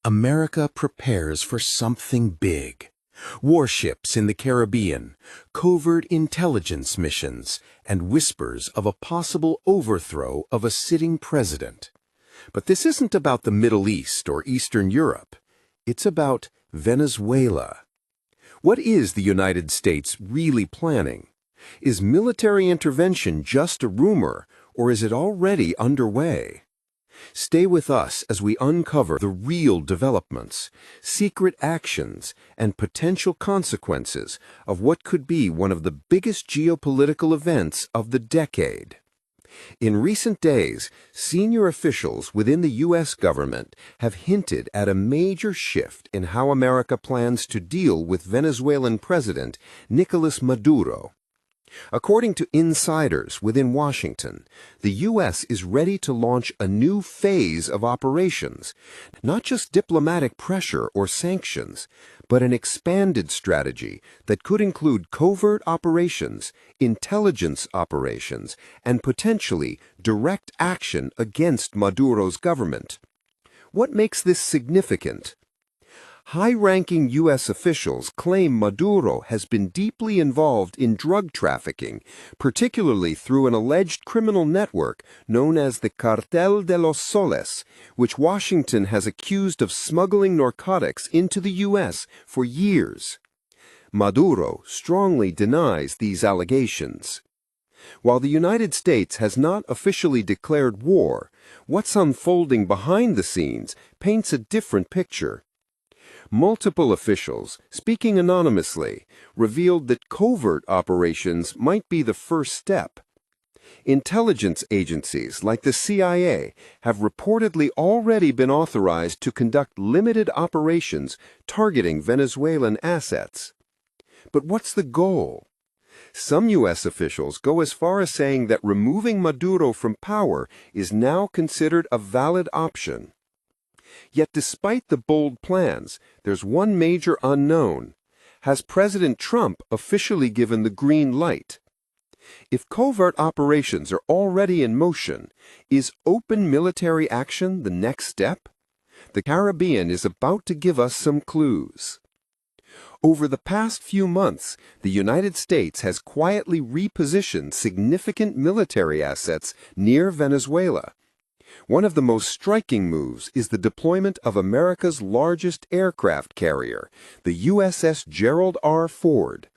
America prepares for something big. Warships in the Caribbean, covert intelligence missions, and whispers of a possible overthrow of a sitting president. But this isn't about the Middle East or Eastern Europe. It's about Venezuela. What is the United States really planning? Is military intervention just a rumor, or is it already underway? Stay with us as we uncover the real developments, secret actions, and potential consequences of what could be one of the biggest geopolitical events of the decade. In recent days, senior officials within the U.S. government have hinted at a major shift in how America plans to deal with Venezuelan President Nicolás Maduro. According to insiders within Washington, the U.S. is ready to launch a new phase of operations, not just diplomatic pressure or sanctions, but an expanded strategy that could include covert operations, intelligence operations, and potentially direct action against Maduro's government. What makes this significant? High-ranking U.S. officials claim Maduro has been deeply involved in drug trafficking, particularly through an alleged criminal network known as the Cartel de los Soles, which Washington has accused of smuggling narcotics into the U.S. for years. Maduro strongly denies these allegations. While the United States has not officially declared war, what's unfolding behind the scenes paints a different picture. Multiple officials, speaking anonymously, revealed that covert operations might be the first step. Intelligence agencies like the CIA have reportedly already been authorized to conduct limited operations targeting Venezuelan assets. But what's the goal? Some U.S. officials go as far as saying that removing Maduro from power is now considered a valid option. Yet despite the bold plans, there's one major unknown. Has President Trump officially given the green light? If covert operations are already in motion, is open military action the next step? The Caribbean is about to give us some clues. Over the past few months, the United States has quietly repositioned significant military assets near Venezuela. One of the most striking moves is the deployment of America's largest aircraft carrier, the USS Gerald R. Ford.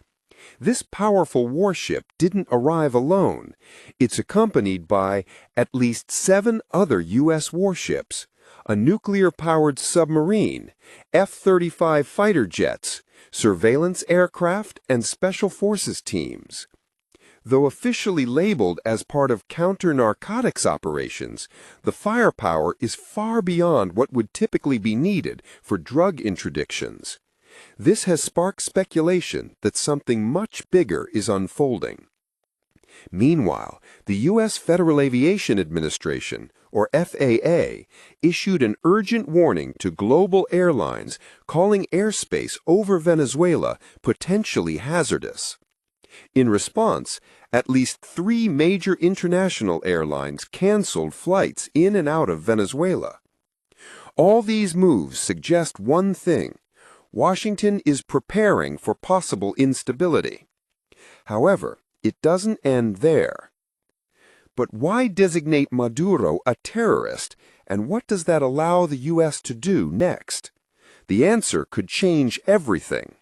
This powerful warship didn't arrive alone. It's accompanied by at least 7 other U.S. warships, a nuclear-powered submarine, F-35 fighter jets, surveillance aircraft, and special forces teams. Though officially labeled as part of counter-narcotics operations, the firepower is far beyond what would typically be needed for drug interdictions. This has sparked speculation that something much bigger is unfolding. Meanwhile, the U.S. Federal Aviation Administration, or FAA, issued an urgent warning to global airlines calling airspace over Venezuela potentially hazardous. In response, at least 3 major international airlines canceled flights in and out of Venezuela. All these moves suggest one thing: Washington is preparing for possible instability. However, it doesn't end there. But why designate Maduro a terrorist, and what does that allow the U.S. to do next? The answer could change everything.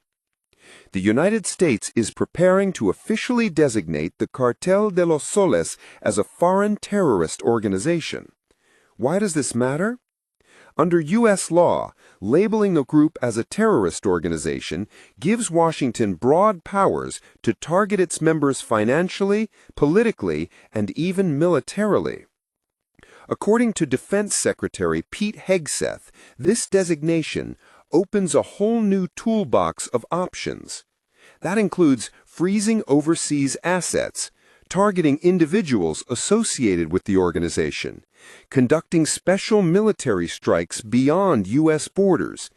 The United States is preparing to officially designate the Cartel de los Soles as a foreign terrorist organization. Why does this matter? Under U.S. law, labeling the group as a terrorist organization gives Washington broad powers to target its members financially, politically, and even militarily. According to Defense Secretary Pete Hegseth, this designation opens a whole new toolbox of options. That includes freezing overseas assets, targeting individuals associated with the organization, conducting special military strikes beyond U.S. borders,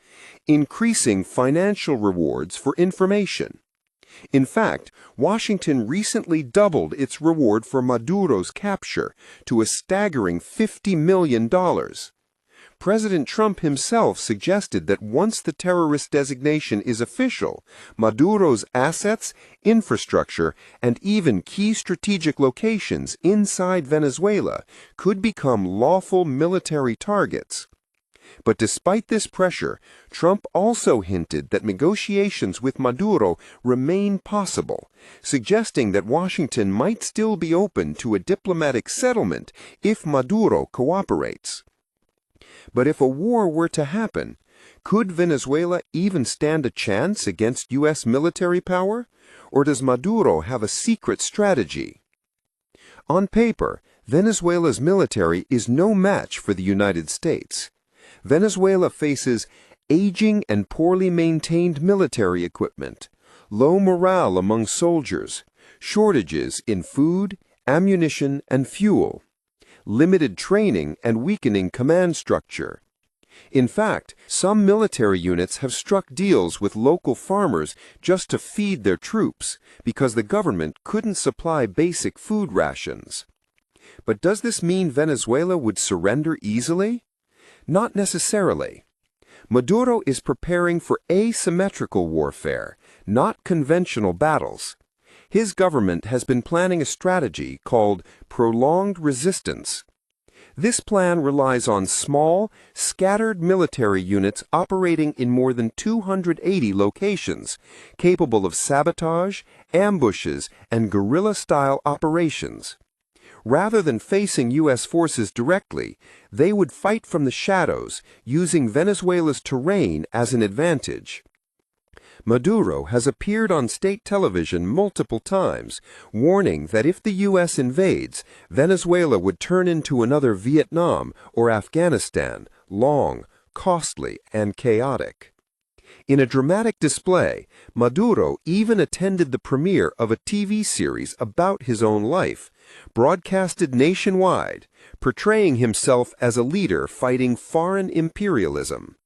increasing financial rewards for information. In fact, Washington recently doubled its reward for Maduro's capture to a staggering $50 million. President Trump himself suggested that once the terrorist designation is official, Maduro's assets, infrastructure, and even key strategic locations inside Venezuela could become lawful military targets. But despite this pressure, Trump also hinted that negotiations with Maduro remain possible, suggesting that Washington might still be open to a diplomatic settlement if Maduro cooperates. But if a war were to happen, could Venezuela even stand a chance against U.S. military power? Or does Maduro have a secret strategy? On paper, Venezuela's military is no match for the United States. Venezuela faces aging and poorly maintained military equipment, low morale among soldiers, shortages in food, ammunition, and fuel, limited training and weakening command structure. In fact, some military units have struck deals with local farmers just to feed their troops because the government couldn't supply basic food rations. But does this mean Venezuela would surrender easily? Not necessarily. Maduro is preparing for asymmetrical warfare, not conventional battles. His government has been planning a strategy called prolonged resistance. This plan relies on small, scattered military units operating in more than 280 locations, capable of sabotage, ambushes, and guerrilla-style operations. Rather than facing U.S. forces directly, they would fight from the shadows, using Venezuela's terrain as an advantage. Maduro has appeared on state television multiple times, warning that if the U.S. invades, Venezuela would turn into another Vietnam or Afghanistan, long, costly, and chaotic. In a dramatic display, Maduro even attended the premiere of a TV series about his own life, broadcasted nationwide, portraying himself as a leader fighting foreign imperialism.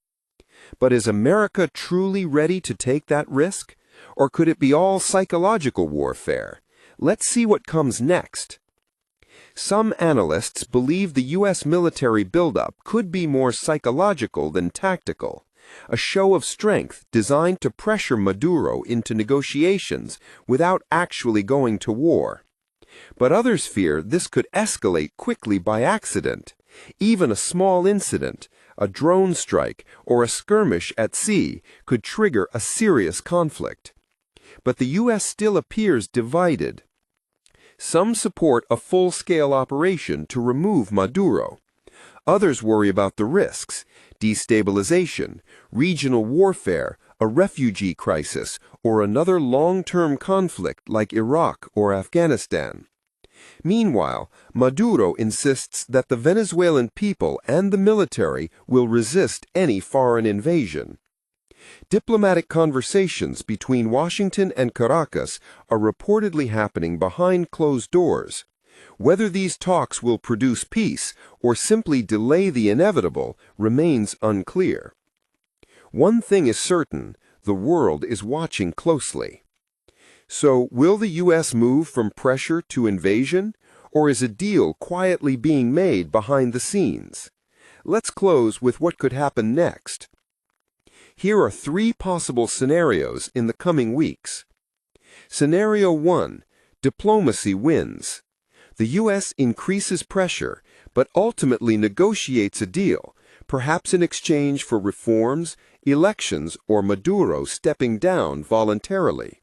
But is America truly ready to take that risk? Or could it be all psychological warfare? Let's see what comes next. Some analysts believe the U.S. military buildup could be more psychological than tactical, a show of strength designed to pressure Maduro into negotiations without actually going to war. But others fear this could escalate quickly by accident. Even a small incident, a drone strike, or a skirmish at sea could trigger a serious conflict. But the U.S. still appears divided. Some support a full-scale operation to remove Maduro. Others worry about the risks: destabilization, regional warfare, a refugee crisis, or another long-term conflict like Iraq or Afghanistan. Meanwhile, Maduro insists that the Venezuelan people and the military will resist any foreign invasion. Diplomatic conversations between Washington and Caracas are reportedly happening behind closed doors. Whether these talks will produce peace or simply delay the inevitable remains unclear. One thing is certain: the world is watching closely. So, will the U.S. move from pressure to invasion, or is a deal quietly being made behind the scenes? Let's close with what could happen next. Here are 3 possible scenarios in the coming weeks. Scenario 1: diplomacy wins. The U.S. increases pressure, but ultimately negotiates a deal, perhaps in exchange for reforms, elections, or Maduro stepping down voluntarily.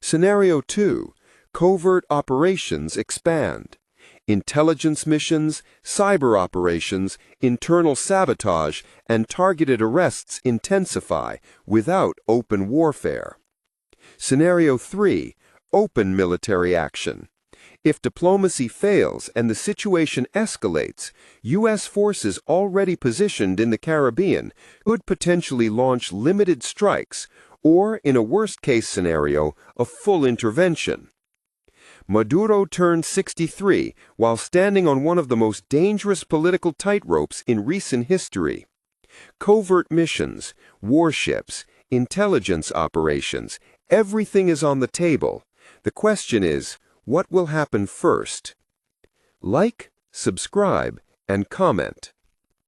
Scenario 2: covert operations expand. Intelligence missions, cyber operations, internal sabotage, and targeted arrests intensify without open warfare. Scenario 3: open military action. If diplomacy fails and the situation escalates, U.S. forces already positioned in the Caribbean could potentially launch limited strikes, or, in a worst-case scenario, a full intervention. Maduro turned 63 while standing on one of the most dangerous political tightropes in recent history. Covert missions, warships, intelligence operations, everything is on the table. The question is, what will happen first? Like, subscribe, and comment.